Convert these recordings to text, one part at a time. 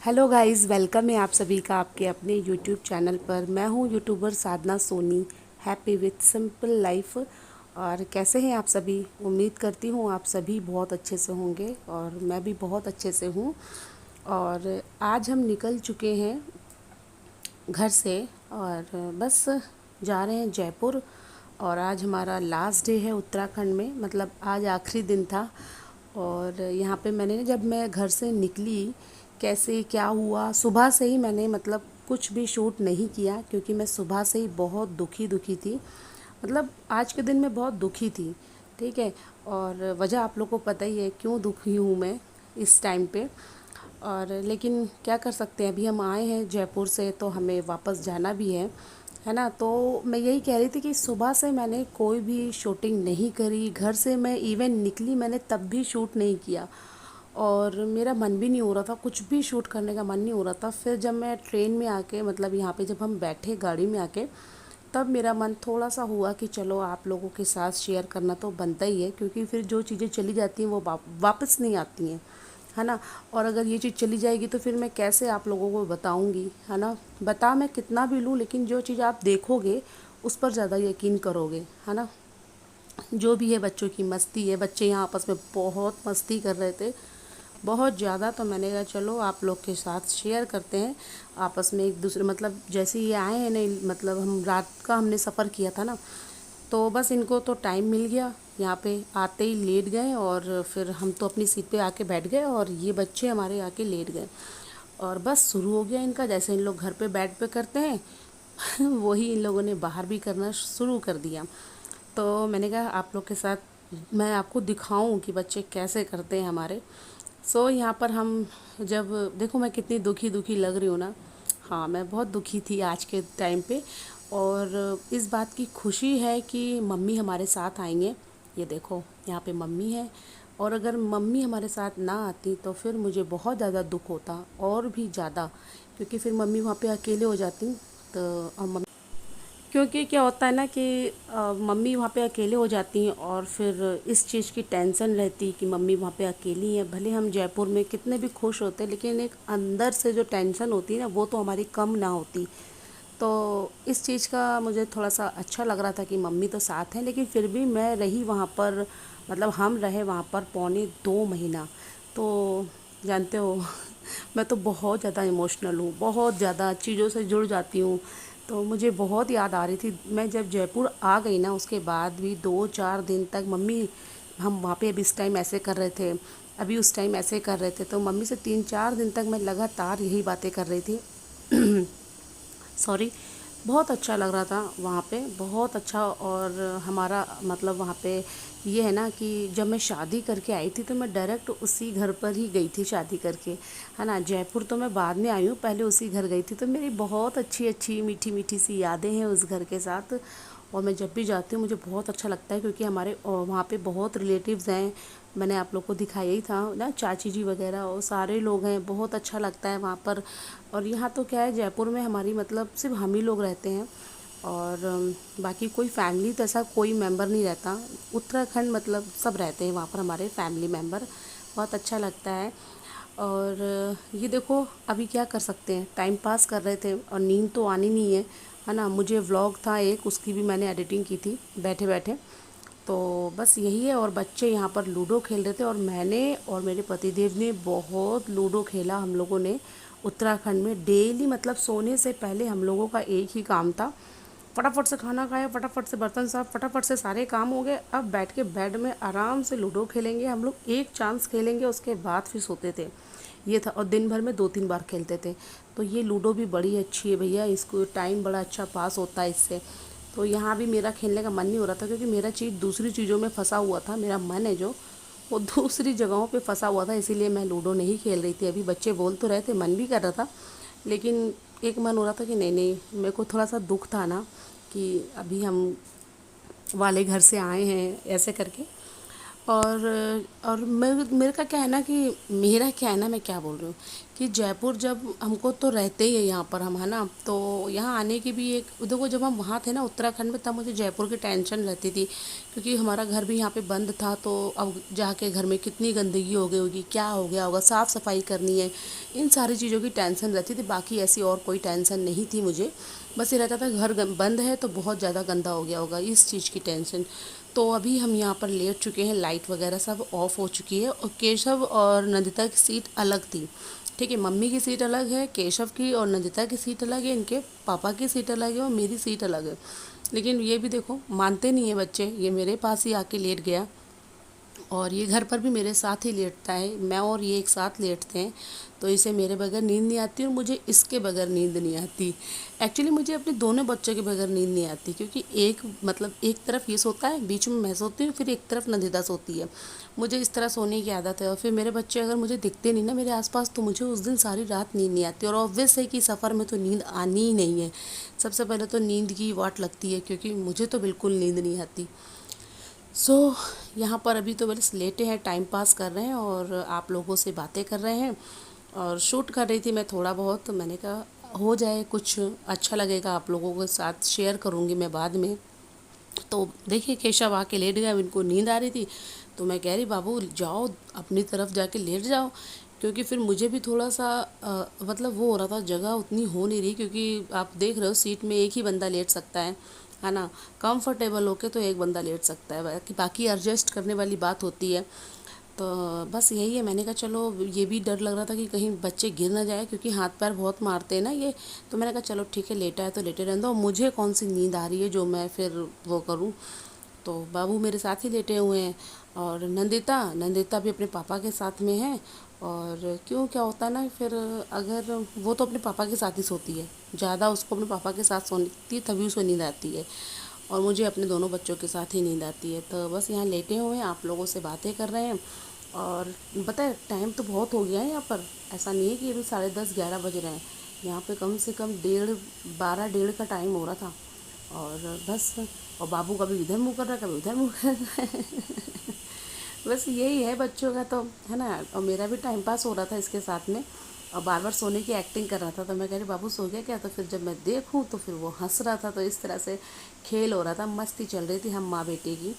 Hello guys, welcome है आप सभी का आपके अपने यूट्यूब चैनल पर। मैं हूँ YouTuber Sadhana Soni, happy with simple life. और कैसे हैं आप सभी? उम्मीद करती हूँ आप सभी बहुत अच्छे से होंगे और मैं भी बहुत अच्छे से हूँ। और आज हम निकल चुके हैं घर से और बस जा रहे हैं जयपुर। और आज हमारा लास्ट डे है उत्तराखंड में, मतलब आज आखिरी दिन था। और यहाँ पे मैंने जब मैं घर से निकली, कैसे क्या हुआ, सुबह से ही मैंने मतलब कुछ भी शूट नहीं किया क्योंकि मैं सुबह से ही बहुत दुखी दुखी थी। मतलब आज के दिन में बहुत दुखी थी, ठीक है। और वजह आप लोग को पता ही है क्यों दुखी हूँ मैं इस टाइम पे। और लेकिन क्या कर सकते हैं, अभी हम आए हैं जयपुर से तो हमें वापस जाना भी है ना। तो मैं यही कह रही थी कि सुबह से मैंने कोई भी शूटिंग नहीं करी, घर से मैं इवन निकली मैंने तब भी शूट नहीं किया। और मेरा मन भी नहीं हो रहा था, कुछ भी शूट करने का मन नहीं हो रहा था। फिर जब मैं ट्रेन में आके, मतलब यहाँ पे जब हम बैठे गाड़ी में आके, तब मेरा मन थोड़ा सा हुआ कि चलो आप लोगों के साथ शेयर करना तो बनता ही है, क्योंकि फिर जो चीज़ें चली जाती हैं वो वापस नहीं आती हैं, है ना। और अगर ये चीज़ चली जाएगी तो फिर मैं कैसे आप लोगों को बताऊंगी, है ना। बता मैं कितना भी लूँ, लेकिन जो चीज़ आप देखोगे उस पर ज़्यादा यकीन करोगे, है ना। जो भी है, बच्चों की मस्ती है, बच्चे यहाँ आपस में बहुत मस्ती कर रहे थे, बहुत ज़्यादा। तो मैंने कहा चलो आप लोग के साथ शेयर करते हैं आपस में एक दूसरे, मतलब जैसे ये आए हैं नहीं, मतलब हम रात का हमने सफ़र किया था ना, तो बस इनको तो टाइम मिल गया, यहाँ पे आते ही लेट गए। और फिर हम तो अपनी सीट पे आके बैठ गए और ये बच्चे हमारे आके लेट गए। और बस शुरू हो गया इनका, जैसे इन लोग घर पे बेड पे करते हैं वही इन लोगों ने बाहर भी करना शुरू कर दिया। तो मैंने कहा आप लोग के साथ मैं आपको दिखाऊं कि बच्चे कैसे करते हैं हमारे। यहाँ पर हम जब देखो मैं कितनी दुखी दुखी लग रही हूँ ना। हाँ, मैं बहुत दुखी थी आज के टाइम पे। और इस बात की खुशी है कि मम्मी हमारे साथ आएंगे। ये देखो यहाँ पे मम्मी है। और अगर मम्मी हमारे साथ ना आती तो फिर मुझे बहुत ज़्यादा दुख होता, और भी ज़्यादा, क्योंकि फिर मम्मी वहाँ पे अकेले हो जाती। तो मम्मी, क्योंकि क्या होता है ना कि मम्मी वहाँ पे अकेले हो जाती हैं और फिर इस चीज़ की टेंशन रहती कि मम्मी वहाँ पे अकेली हैं। भले हम जयपुर में कितने भी खुश होते, लेकिन एक अंदर से जो टेंशन होती है ना, वो तो हमारी कम ना होती। तो इस चीज़ का मुझे थोड़ा सा अच्छा लग रहा था कि मम्मी तो साथ हैं, लेकिन फिर भी मैं रही वहाँ पर, मतलब हम रहे वहाँ पर पौने 2 महीना। तो जानते हो मैं तो बहुत ज़्यादा इमोशनल हूँ, बहुत ज़्यादा चीज़ों से जुड़ जाती हूँ। तो मुझे बहुत याद आ रही थी। मैं जब जयपुर आ गई ना, उसके बाद भी 2-4 दिन तक मम्मी, हम वहाँ पे अभी इस टाइम ऐसे कर रहे थे, अभी उस टाइम ऐसे कर रहे थे, तो मम्मी से 3-4 दिन तक मैं लगातार यही बातें कर रही थी। सॉरी। बहुत अच्छा लग रहा था वहाँ पे, बहुत अच्छा। और हमारा मतलब वहाँ पे ये है ना कि जब मैं शादी करके आई थी तो मैं डायरेक्ट उसी घर पर ही गई थी शादी करके, है ना। जयपुर तो मैं बाद में आई हूँ, पहले उसी घर गई थी। तो मेरी बहुत अच्छी अच्छी मीठी मीठी सी यादें हैं उस घर के साथ। और मैं जब भी जाती हूँ मुझे बहुत अच्छा लगता है, क्योंकि हमारे वहाँ पे बहुत रिलेटिव्स हैं। मैंने आप लोग को दिखाया ही था ना, चाची जी वगैरह और सारे लोग हैं, बहुत अच्छा लगता है वहाँ पर। और यहाँ तो क्या है, जयपुर में हमारी मतलब सिर्फ हम ही लोग रहते हैं। और बाकी कोई फैमिली तो ऐसा कोई मेंबर नहीं रहता। उत्तराखंड मतलब सब रहते हैं वहाँ पर हमारे फैमिली मेंबर, बहुत अच्छा लगता है। और ये देखो अभी क्या कर सकते हैं, टाइम पास कर रहे थे और नींद तो आनी नहीं है ना। मुझे व्लॉग था एक, उसकी भी मैंने एडिटिंग की थी बैठे बैठे। तो बस यही है। और बच्चे यहाँ पर लूडो खेल रहे थे और मैंने और मेरे पतिदेव ने बहुत लूडो खेला हम लोगों ने उत्तराखंड में डेली। मतलब सोने से पहले हम लोगों का एक ही काम था, फटाफट से खाना खाया, फटाफट से बर्तन साफ, फटाफट से सारे काम हो गए, अब बैठ के बेड में आराम से लूडो खेलेंगे हम लोग, एक चांस खेलेंगे उसके बाद फिर सोते थे। ये था। और दिन भर में 2-3 बार खेलते थे। तो ये लूडो भी बड़ी अच्छी है भैया, इसको टाइम बड़ा अच्छा पास होता है इससे। तो यहाँ भी मेरा खेलने का मन नहीं हो रहा था, क्योंकि मेरा चीज़ दूसरी चीज़ों में फंसा हुआ था, मेरा मन है जो वो दूसरी जगहों पे फंसा हुआ था, इसीलिए मैं लूडो नहीं खेल रही थी। अभी बच्चे बोल तो रहे थे, मन भी कर रहा था, लेकिन एक मन हो रहा था कि नहीं नहीं, मेरे को थोड़ा सा दुख था ना कि अभी हम वाले घर से आए हैं ऐसे करके। और मेरे का क्या है ना कि मेरा क्या है ना, मैं क्या बोल रही हूँ कि जयपुर जब हमको तो रहते ही है यहाँ पर हम, है ना, तो यहाँ आने की भी एक देखो, जब हम वहाँ थे ना उत्तराखंड में, तब मुझे जयपुर की टेंशन रहती थी क्योंकि हमारा घर भी यहाँ पे बंद था। तो अब जाके घर में कितनी गंदगी हो गई होगी, क्या हो गया होगा, साफ़ सफाई करनी है, इन सारी चीज़ों की टेंशन रहती थी। बाकी ऐसी और कोई टेंशन नहीं थी मुझे, बस ये रहता था घर बंद है तो बहुत ज़्यादा गंदा हो गया होगा, इस चीज़ की टेंशन। तो अभी हम यहाँ पर लेट चुके हैं, लाइट वगैरह सब ऑफ हो चुकी है, और केशव और नंदिता की सीट अलग थी। ठीक है, मम्मी की सीट अलग है, केशव की और नंदिता की सीट अलग है, इनके पापा की सीट अलग है और मेरी सीट अलग है। लेकिन ये भी देखो, मानते नहीं है बच्चे, ये मेरे पास ही आके लेट गया। और ये घर पर भी मेरे साथ ही लेटता है, मैं और ये एक साथ लेटते हैं। तो इसे मेरे बगैर नींद नहीं आती और मुझे इसके बगैर नींद नहीं आती। एक्चुअली मुझे अपने दोनों बच्चों के बगैर नींद नहीं आती, क्योंकि एक मतलब एक तरफ ये सोता है, बीच में मैं सोती हूँ, फिर एक तरफ नंदिता सोती है। मुझे इस तरह सोने की आदत है। और फिर मेरे बच्चे अगर मुझे दिखते नहीं ना मेरे आसपास, तो मुझे उस दिन सारी रात नींद नहीं आती। और ऑब्वियस है कि सफ़र में तो नींद आनी ही नहीं है। सबसे पहले तो नींद की वाट लगती है, क्योंकि मुझे तो बिल्कुल नींद नहीं आती। यहाँ पर अभी तो बस लेटे हैं, टाइम पास कर रहे हैं और आप लोगों से बातें कर रहे हैं। और शूट कर रही थी मैं थोड़ा बहुत, तो मैंने कहा हो जाए, कुछ अच्छा लगेगा, आप लोगों के साथ शेयर करूँगी मैं बाद में। तो देखिए केशव आके लेट गया, इनको नींद आ रही थी, तो मैं कह रही बाबू जाओ अपनी तरफ जाके लेट जाओ, क्योंकि फिर मुझे भी थोड़ा सा मतलब वो हो रहा था, जगह उतनी हो नहीं रही, क्योंकि आप देख रहे हो सीट में एक ही बंदा लेट सकता है ना। कंफर्टेबल होके तो एक बंदा लेट सकता है, बाकी एडजस्ट करने वाली बात होती है। तो बस यही है, मैंने कहा चलो, ये भी डर लग रहा था कि कहीं बच्चे गिर ना जाए, क्योंकि हाथ पैर बहुत मारते हैं ना ये। तो मैंने कहा चलो ठीक है, लेटा है तो लेटे रहने दो, मुझे कौन सी नींद आ रही है जो मैं फिर वो करूँ। तो बाबू मेरे साथ ही लेटे हुए हैं, और नंदिता नंदिता भी अपने पापा के साथ में है। और क्यों, क्या होता है ना, फिर अगर वो तो अपने पापा के साथ ही सोती है, ज़्यादा उसको अपने पापा के साथ सोती है, तभी उसको नींद आती है। और मुझे अपने दोनों बच्चों के साथ ही नींद आती है। तो बस यहाँ लेटे हुए हैं, आप लोगों से बातें कर रहे हैं। और पता है टाइम तो बहुत हो गया है यहाँ पर, ऐसा नहीं है कि अभी 10:30-11 बज रहे हैं। यहाँ पे कम से कम 12 का टाइम हो रहा था। और बस, और बाबू कभी इधर मुँह कर रहा है, कभी उधर मुँह कर रहा है। बस यही है बच्चों का तो, है ना। और मेरा भी टाइम पास हो रहा था इसके साथ में, और बार बार सोने की एक्टिंग कर रहा था। तो मैं कह रही बाबू सो गया क्या, तो फिर जब मैं देखूं तो फिर वो हंस रहा था। तो इस तरह से खेल हो रहा था, मस्ती चल रही थी हम माँ बेटे की।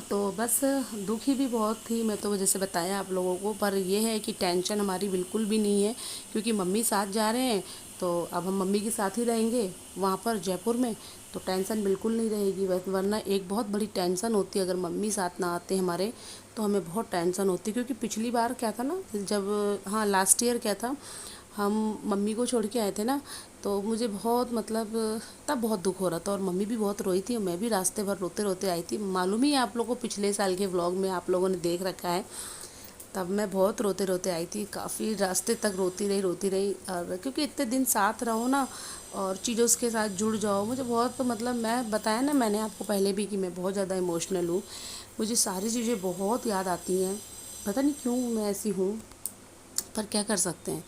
तो बस दुखी भी बहुत थी मैं, तो जैसे बताया आप लोगों को। पर ये है कि टेंशन हमारी बिल्कुल भी नहीं है, क्योंकि मम्मी साथ जा रहे हैं, तो अब हम मम्मी के साथ ही रहेंगे वहाँ पर जयपुर में। तो टेंशन बिल्कुल नहीं रहेगी, वरना एक बहुत बड़ी टेंशन होती है अगर मम्मी साथ ना आते हमारे, तो हमें बहुत टेंशन होती। क्योंकि पिछली बार क्या था ना, जब हाँ लास्ट ईयर क्या था, हम मम्मी को छोड़ के आए थे ना, तो मुझे बहुत मतलब तब बहुत दुख हो रहा था, और मम्मी भी बहुत रोई थी, और मैं भी रास्ते भर रोते रोते आई थी। मालूम ही है आप लोगों को, पिछले साल के व्लॉग में आप लोगों ने देख रखा है। तब मैं बहुत रोते रोते आई थी, काफ़ी रास्ते तक रोती रही। और क्योंकि इतने दिन साथ रहो ना, और चीज़ों के साथ जुड़ जाओ, मुझे बहुत मतलब, मैं बताया ना मैंने आपको पहले भी कि मैं बहुत ज़्यादा इमोशनल हूँ। मुझे सारी चीज़ें बहुत याद आती हैं, पता नहीं क्यों मैं ऐसी हूँ, पर क्या कर सकते हैं।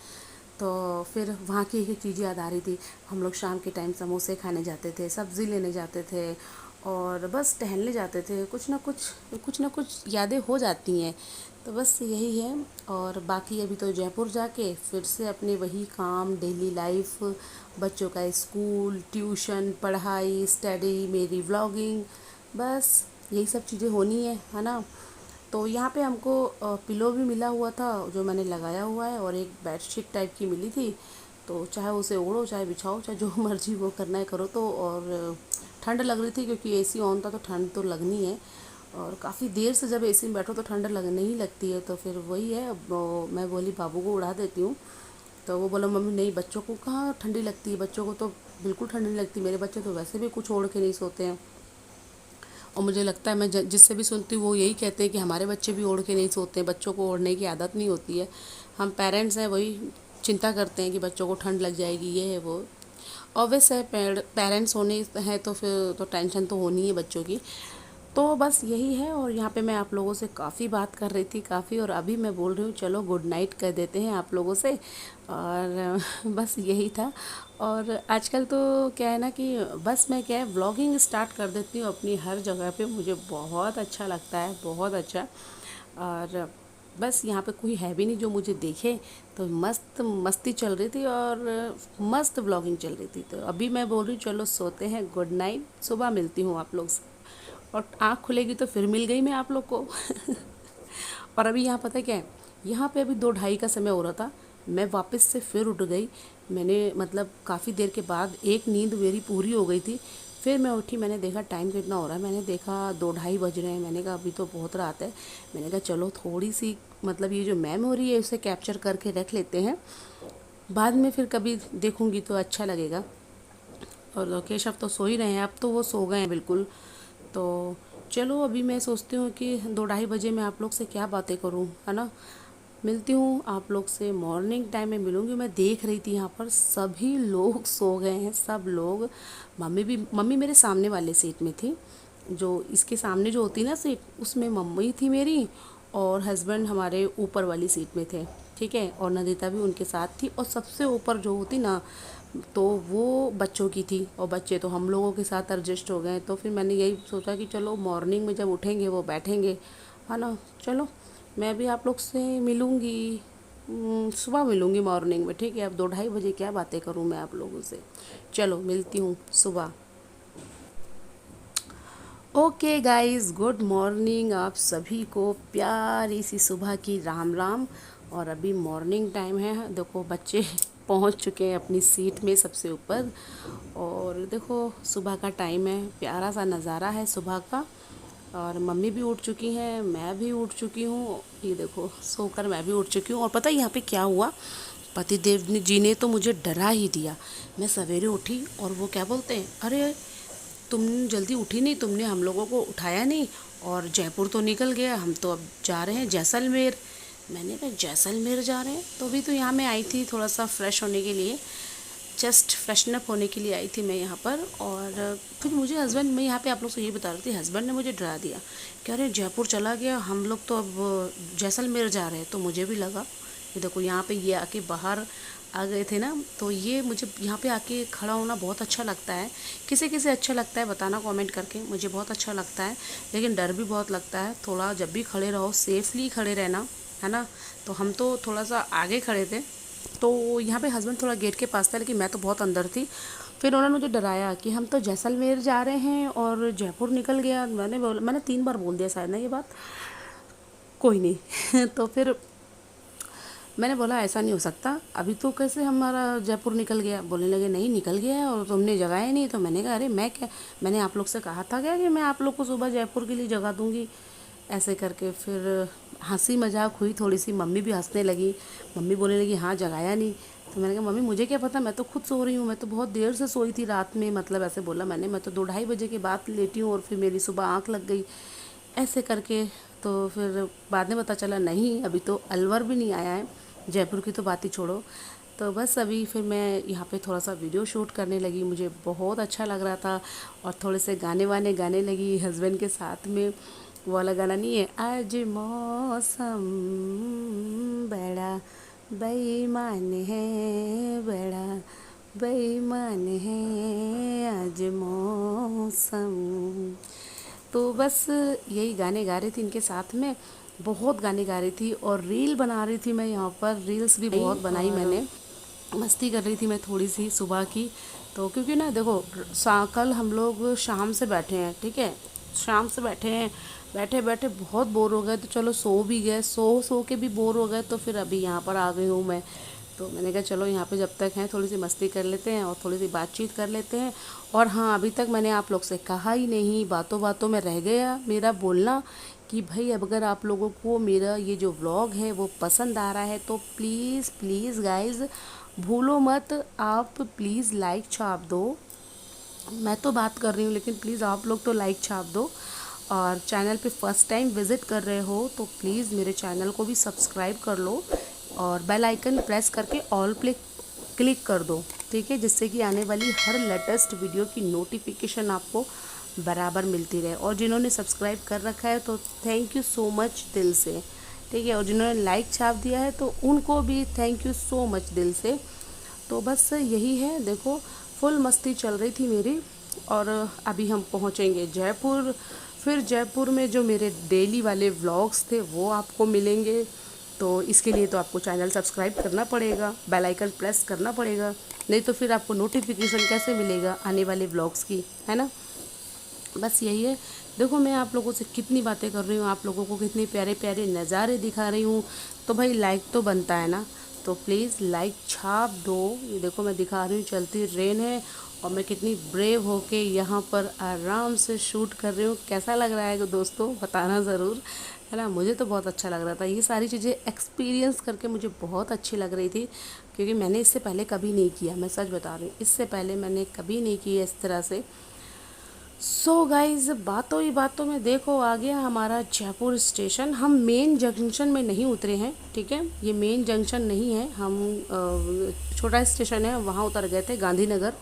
तो फिर वहाँ की एक चीज़ याद आ रही थी। हम लोग शाम के टाइम समोसे खाने जाते थे, सब्ज़ी लेने जाते थे, और बस टहलने जाते थे। कुछ ना कुछ यादें हो जाती हैं। तो बस यही है। और बाकी अभी तो जयपुर जाके फिर से अपने वही काम, डेली लाइफ, बच्चों का स्कूल, ट्यूशन, पढ़ाई, स्टडी, मेरी व्लॉगिंग, बस यही सब चीज़ें होनी है ना। तो यहाँ पे हमको पिलो भी मिला हुआ था जो मैंने लगाया हुआ है, और एक बेडशीट टाइप की मिली थी। तो चाहे उसे ओढ़ो, चाहे बिछाओ, चाहे जो मर्जी वो करना है करो। तो और ठंड लग रही थी क्योंकि एसी ऑन था, तो ठंड तो लगनी है। और काफ़ी देर से जब एसी में बैठो तो ठंड लगने ही लगती है। तो फिर वही है, अब मैं बोली बाबू को उड़ा देती हूँ। तो वो बोला मम्मी नहीं, बच्चों को कहाँ ठंडी लगती है, बच्चों को तो बिल्कुल ठंडी नहीं लगती, मेरे बच्चे तो वैसे भी कुछ ओढ़ के नहीं सोते हैं। और मुझे लगता है मैं जिससे भी सुनती हूँ वो यही कहते हैं कि हमारे बच्चे भी ओढ़ के नहीं सोते हैं, बच्चों को ओढ़ने की आदत नहीं होती है। हम पेरेंट्स हैं वही चिंता करते हैं कि बच्चों को ठंड लग जाएगी, ये है वो। ऑब्वियस है, पेरेंट्स होने हैं तो फिर तो टेंशन तो होनी है बच्चों की। तो बस यही है। और यहाँ पे मैं आप लोगों से काफ़ी बात कर रही थी काफ़ी, और अभी मैं बोल रही हूँ चलो गुड नाइट कर देते हैं आप लोगों से। और बस यही था। और आजकल तो क्या है ना कि बस मैं क्या है व्लॉगिंग स्टार्ट कर देती हूँ अपनी हर जगह पे, मुझे बहुत अच्छा लगता है, बहुत अच्छा। और बस यहाँ पे कोई है भी नहीं जो मुझे देखे, तो मस्त मस्ती चल रही थी और मस्त व्लॉगिंग चल रही थी। तो अभी मैं बोल रही हूँ चलो सोते हैं, गुड नाइट, सुबह मिलती हूँ आप लोग से। और आँख खुलेगी तो फिर मिल गई मैं आप लोग को। और अभी यहाँ पता है क्या है, यहाँ पे अभी 2:30 का समय हो रहा था, मैं वापस से फिर उठ गई। मैंने मतलब काफ़ी देर के बाद एक नींद मेरी पूरी हो गई थी। फिर मैं उठी, मैंने देखा टाइम कितना हो रहा है, मैंने देखा 2:30 बज रहे हैं। मैंने कहा अभी तो बहुत रात है। मैंने कहा चलो थोड़ी सी मतलब ये जो मेमोरी है उसे कैप्चर करके रख लेते हैं, बाद में फिर कभी देखूंगी तो अच्छा लगेगा। और केशव तो सो ही रहे हैं, अब तो वो सो गए हैं बिल्कुल। तो चलो अभी मैं सोचती हूँ कि 2:30 बजे मैं आप लोग से क्या बातें करूँ, है ना। मिलती हूँ आप लोग से मॉर्निंग टाइम में मिलूँगी। मैं देख रही थी यहाँ पर सभी लोग सो गए हैं, सब लोग। मम्मी मेरे सामने वाले सीट में थी, जो इसके सामने जो होती ना सीट, उसमें मम्मी थी मेरी, और हस्बैंड हमारे ऊपर वाली सीट में थे, ठीक है। और नंदिता भी उनके साथ थी, और सबसे ऊपर जो होती ना, तो वो बच्चों की थी, और बच्चे तो हम लोगों के साथ एडजस्ट हो गए। तो फिर मैंने यही सोचा कि चलो मॉर्निंग में जब उठेंगे वो बैठेंगे, है ना। चलो मैं भी आप लोग से मिलूँगी, सुबह मिलूँगी मॉर्निंग में, ठीक है। अब 2:30 बजे क्या बातें करूँ मैं आप लोगों से। चलो मिलती हूँ सुबह। ओके गाइस, गुड मॉर्निंग आप सभी को, प्यारी सी सुबह की राम राम। और अभी मॉर्निंग टाइम है, देखो बच्चे पहुंच चुके हैं अपनी सीट में सबसे ऊपर। और देखो सुबह का टाइम है, प्यारा सा नज़ारा है सुबह का। और मम्मी भी उठ चुकी हैं, मैं भी उठ चुकी हूँ, ये देखो सोकर मैं भी उठ चुकी हूँ। और पता है यहाँ पे क्या हुआ, जी ने तो मुझे डरा ही दिया। मैं सवेरे उठी और वो क्या बोलते हैं, अरे तुम जल्दी उठी नहीं, तुमने हम लोगों को उठाया नहीं, और जयपुर तो निकल गया, हम तो अब जा रहे हैं जैसलमेर। मैंने कहा जैसलमेर जा रहे हैं, तो अभी तो यहाँ मैं आई थी थोड़ा सा फ्रेश होने के लिए, जस्ट फ्रेशन अप होने के लिए आई थी मैं यहाँ पर। और फिर मुझे हस्बैंड, मैं यहाँ पे आप लोग से ये बता रही थी, हस्बैंड ने मुझे डरा दिया, कह रहे जयपुर चला गया, हम लोग तो अब जैसलमेर जा रहे हैं। तो मुझे भी लगा, ये देखो यहाँ पे ये आके बाहर आ गए थे ना, तो ये मुझे यहाँ पे आके खड़ा होना बहुत अच्छा लगता है। किसे किसे अच्छा लगता है बताना कमेंट करके, मुझे बहुत अच्छा लगता है, लेकिन डर भी बहुत लगता है थोड़ा। जब भी खड़े रहो सेफली खड़े रहना, है ना। तो हम तो थोड़ा सा आगे खड़े थे, तो यहाँ पे हस्बैंड थोड़ा गेट के पास था, लेकिन मैं तो बहुत अंदर थी। फिर उन्होंने मुझे डराया कि हम तो जैसलमेर जा रहे हैं और जयपुर निकल गया। मैंने 3 बार बोल दिया शायद ना ये बात, कोई नहीं। तो फिर मैंने बोला ऐसा नहीं हो सकता, अभी तो कैसे हमारा जयपुर निकल गया। बोलने लगे नहीं निकल गया है और तुमने जगाया नहीं। तो मैंने कहा अरे मैं क्या, मैंने आप लोग से कहा था क्या कि मैं आप लोग को सुबह जयपुर के लिए जगा दूंगी, ऐसे करके। फिर हंसी मजाक हुई थोड़ी सी, मम्मी भी हंसने लगी। मम्मी बोलने लगी हाँ जगाया नहीं। तो मैंने कहा मम्मी मुझे क्या पता, मैं तो खुद सो रही हूँ, मैं तो बहुत देर से सोई थी रात में, मतलब ऐसे बोला मैंने, मैं तो 2:30 बजे के बाद लेटी हूँ और फिर मेरी सुबह आँख लग गई, ऐसे करके। तो फिर बाद में पता चला नहीं, अभी तो अलवर भी नहीं आया है, जयपुर की तो बात ही छोड़ो। तो बस अभी फिर मैं यहाँ पे थोड़ा सा वीडियो शूट करने लगी, मुझे बहुत अच्छा लग रहा था। और थोड़े से गाने वाने गाने लगी हस्बैंड के साथ में। वो वाला गाना नहीं है, आज मौसम बड़ा बेईमान है, बड़ा बेईमान है आज मौसम। तो बस यही गाने गा रही थी इनके साथ में, बहुत गाने गा रही थी। और रील बना रही थी मैं यहाँ पर, रील्स भी बहुत बनाई मैंने, मस्ती कर रही थी मैं थोड़ी सी सुबह की। तो क्योंकि ना देखो कल हम लोग शाम से बैठे हैं, ठीक है, शाम से बैठे हैं, बैठे बैठे बहुत बोर हो गए, तो चलो सो भी गए, सो के भी बोर हो गए। तो फिर अभी यहाँ पर आ गई हूँ मैं। तो मैंने कहा चलो यहाँ पे जब तक हैं थोड़ी सी मस्ती कर लेते हैं और थोड़ी सी बातचीत कर लेते हैं। और हाँ, अभी तक मैंने आप लोग से कहा ही नहीं, बातों बातों में रह गया मेरा बोलना, कि भाई अब अगर आप लोगों को मेरा ये जो व्लॉग है वो पसंद आ रहा है तो प्लीज़ प्लीज़ गाइज़ भूलो मत, आप प्लीज़ लाइक छाप दो। मैं तो बात कर रही हूँ लेकिन प्लीज़ आप लोग तो लाइक छाप दो। और चैनल पे फर्स्ट टाइम विज़िट कर रहे हो तो प्लीज़ मेरे चैनल को भी सब्सक्राइब कर लो, और बेल आइकन प्रेस करके ऑल पे क्लिक कर दो, ठीक है, जिससे कि आने वाली हर लेटेस्ट वीडियो की नोटिफिकेशन आपको बराबर मिलती रहे। और जिन्होंने सब्सक्राइब कर रखा है तो थैंक यू सो मच दिल से, ठीक है। और जिन्होंने लाइक छाप दिया है तो उनको भी थैंक यू सो मच दिल से। तो बस यही है, देखो फुल मस्ती चल रही थी मेरी। और अभी हम पहुंचेंगे जयपुर। फिर जयपुर में जो मेरे डेली वाले व्लॉग्स थे वो आपको मिलेंगे। तो इसके लिए तो आपको चैनल सब्सक्राइब करना पड़ेगा, बेल आइकन प्रेस करना पड़ेगा, नहीं तो फिर आपको नोटिफिकेशन कैसे मिलेगा आने वाले व्लॉग्स की, है ना। बस यही है। देखो मैं आप लोगों से कितनी बातें कर रही हूँ, आप लोगों को कितने प्यारे प्यारे नज़ारे दिखा रही हूँ, तो भाई लाइक तो बनता है ना। तो प्लीज़ लाइक छाप दो। ये देखो मैं दिखा रही हूँ चलती ट्रेन है और मैं कितनी ब्रेव होके यहाँ पर आराम से शूट कर रही हूँ। कैसा लग रहा है दोस्तों, बताना ज़रूर, है ना। मुझे तो बहुत अच्छा लग रहा था, ये सारी चीज़ें एक्सपीरियंस करके मुझे बहुत अच्छी लग रही थी, क्योंकि मैंने इससे पहले कभी नहीं किया। मैं सच बता रही हूँ, इससे पहले मैंने कभी नहीं किया इस तरह से। सो गाइज बातों ही बातों में देखो आ गया हमारा जयपुर स्टेशन। हम मेन जंक्शन में नहीं उतरे हैं, ठीक है, ये मेन जंक्शन नहीं है। हम छोटा स्टेशन है वहाँ उतर गए थे, गांधीनगर।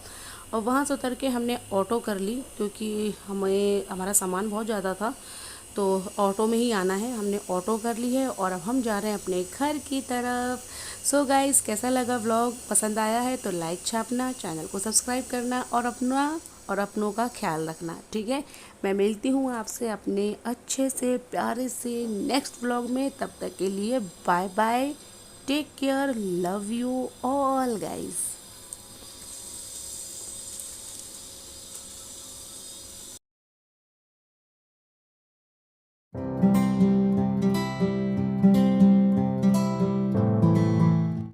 और वहाँ से उतर के हमने ऑटो कर ली, क्योंकि हमारा सामान बहुत ज़्यादा था, तो ऑटो में ही आना है। हमने ऑटो कर ली है और अब हम जा रहे हैं अपने घर की तरफ। सो गाइस कैसा लगा व्लॉग, पसंद आया है तो लाइक छापना, चैनल को सब्सक्राइब करना और अपनों का ख्याल रखना, ठीक है। मैं मिलती हूँ आपसे अपने अच्छे से प्यारे से नेक्स्ट व्लॉग में। तब तक के लिए bye bye, take care, love you all guys.